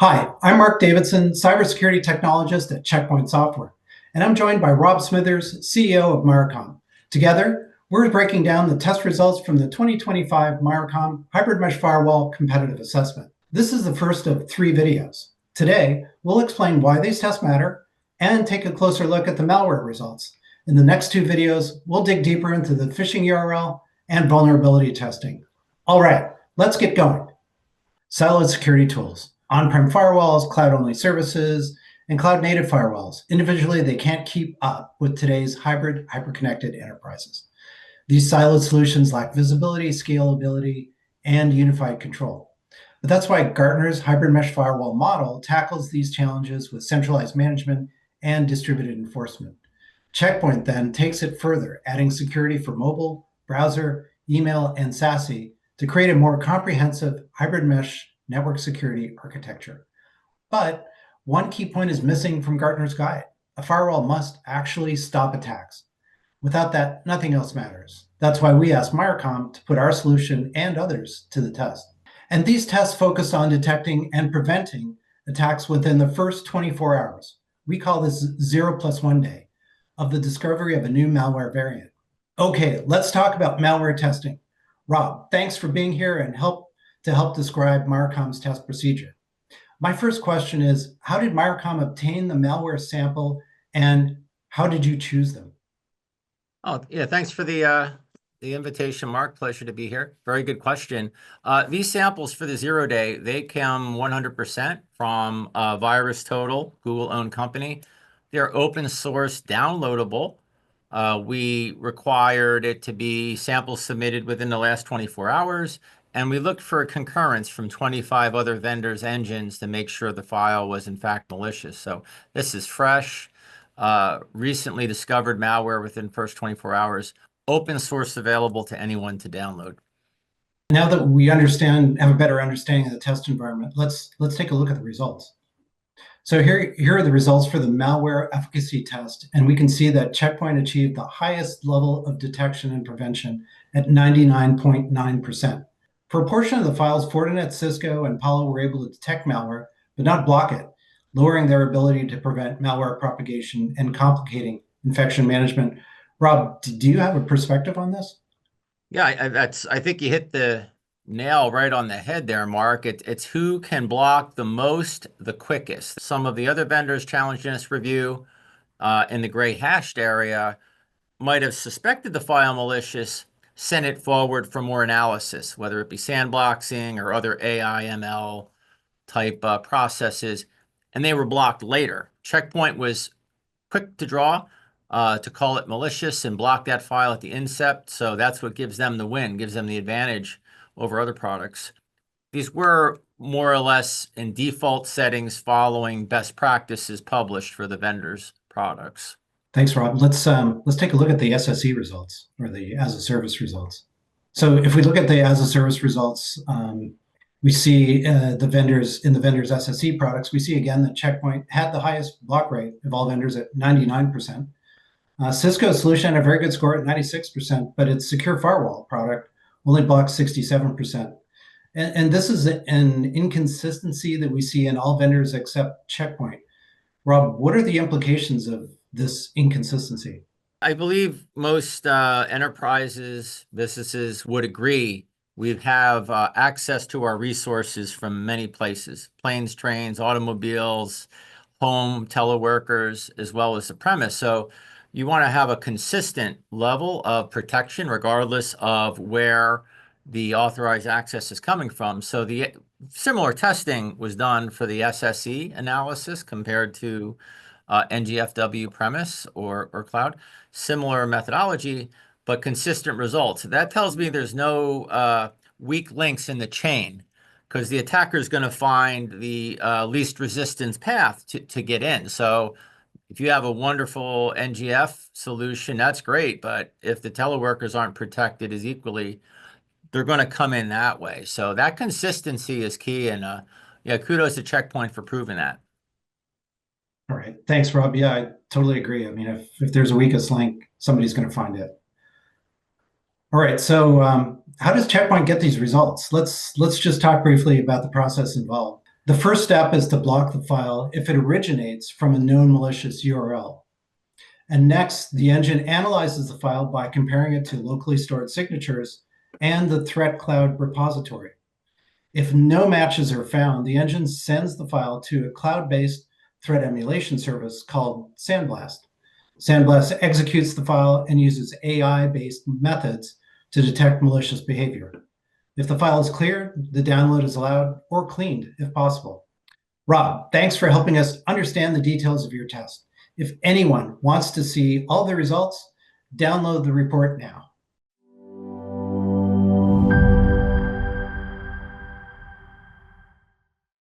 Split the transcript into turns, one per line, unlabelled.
Hi, I'm Marc Davidson, cybersecurity technologist at Checkpoint Software, and I'm joined by Rob Smithers, CEO of Miercom. Together, we're breaking down the test results from the 2025 Miercom Hybrid Mesh Firewall Competitive Assessment. This is the first of 3 videos. Today, we'll explain why these tests matter and take a closer look at the malware results. In the next 2 videos, we'll dig deeper into the phishing URL and vulnerability testing. All right, let's get going. Siloed security tools. On-prem firewalls, cloud-only services, and cloud-native firewalls. Individually, they can't keep up with today's hybrid, hyper-connected enterprises. These siloed solutions lack visibility, scalability, and unified control. But that's why Gartner's hybrid mesh firewall model tackles these challenges with centralized management and distributed enforcement. Checkpoint then takes it further, adding security for mobile, browser, email, and SASE to create a more comprehensive hybrid mesh network security architecture. But one key point is missing from Gartner's guide. A firewall must actually stop attacks. Without that, nothing else matters. That's why we asked Miercom to put our solution and others to the test. And these tests focus on detecting and preventing attacks within the first 24 hours. We call this 0+1 day of the discovery of a new malware variant. Okay, let's talk about malware testing. Rob, thanks for being here and help describe Miercom's test procedure. My first question is, how did Miercom obtain the malware sample and how did you choose them?
Oh, yeah, thanks for the invitation, Mark. Pleasure to be here. Very good question. These samples for the 0 day, they come 100% from VirusTotal, Google-owned company. They're open source downloadable. We required it to be samples submitted within the last 24 hours. And we looked for a concurrence from 25 other vendors' engines to make sure the file was in fact malicious. So this is fresh, recently discovered malware within the first 24 hours, open source available to anyone to download.
Now that we have a better understanding of the test environment, let's take a look at the results. So here are the results for the malware efficacy test, and we can see that Checkpoint achieved the highest level of detection and prevention at 99.9%. For a portion of the files, Fortinet, Cisco, and Palo were able to detect malware, but not block it, lowering their ability to prevent malware propagation and complicating infection management. Rob, do you have a perspective on this?
Yeah, I think you hit the nail right on the head there, Mark. It's who can block the most, the quickest. Some of the other vendors challenged in this review in the gray hashed area might have suspected the file malicious, sent it forward for more analysis, whether it be sandboxing or other AI ML type processes, and they were blocked later. Checkpoint was quick to draw to call it malicious and block that file at the incept. So that's what gives them the win, gives them the advantage over other products. These were more or less in default settings following best practices published for the vendors' products.
Thanks, Rob. Let's take a look at the SSE results, or the as a service results. So if we look at the as a service results, we see the vendors SSE products. We see again that Checkpoint had the highest block rate of all vendors at 99%. Cisco's solution had a very good score at 96%, but its secure firewall product only blocked 67%. And this is an inconsistency that we see in all vendors except Checkpoint. Rob, what are the implications of this inconsistency?
I believe most enterprises, businesses would agree we have access to our resources from many places: planes, trains, automobiles, home, teleworkers, as well as the premise. So you want to have a consistent level of protection regardless of where the authorized access is coming from. So the similar testing was done for the SSE analysis compared to NGFW premise or cloud. Similar methodology, but consistent results. That tells me there's no weak links in the chain, because the attacker is going to find the least resistance path to get in. So if you have a wonderful NGF solution, that's great. But if the teleworkers aren't protected as equally, they're going to come in that way. So that consistency is key. And yeah, kudos to Checkpoint for proving that.
All right. Thanks, Rob. Yeah, I totally agree. I mean, if there's a weakest link, somebody's going to find it. All right. So how does Checkpoint get these results? Let's just talk briefly about the process involved. The first step is to block the file if it originates from a known malicious URL. And next, the engine analyzes the file by comparing it to locally stored signatures and the threat cloud repository. If no matches are found, the engine sends the file to a cloud-based threat emulation service called Sandblast. Sandblast executes the file and uses AI-based methods to detect malicious behavior. If the file is cleared, the download is allowed or cleaned if possible. Rob, thanks for helping us understand the details of your test. If anyone wants to see all the results, download the report now.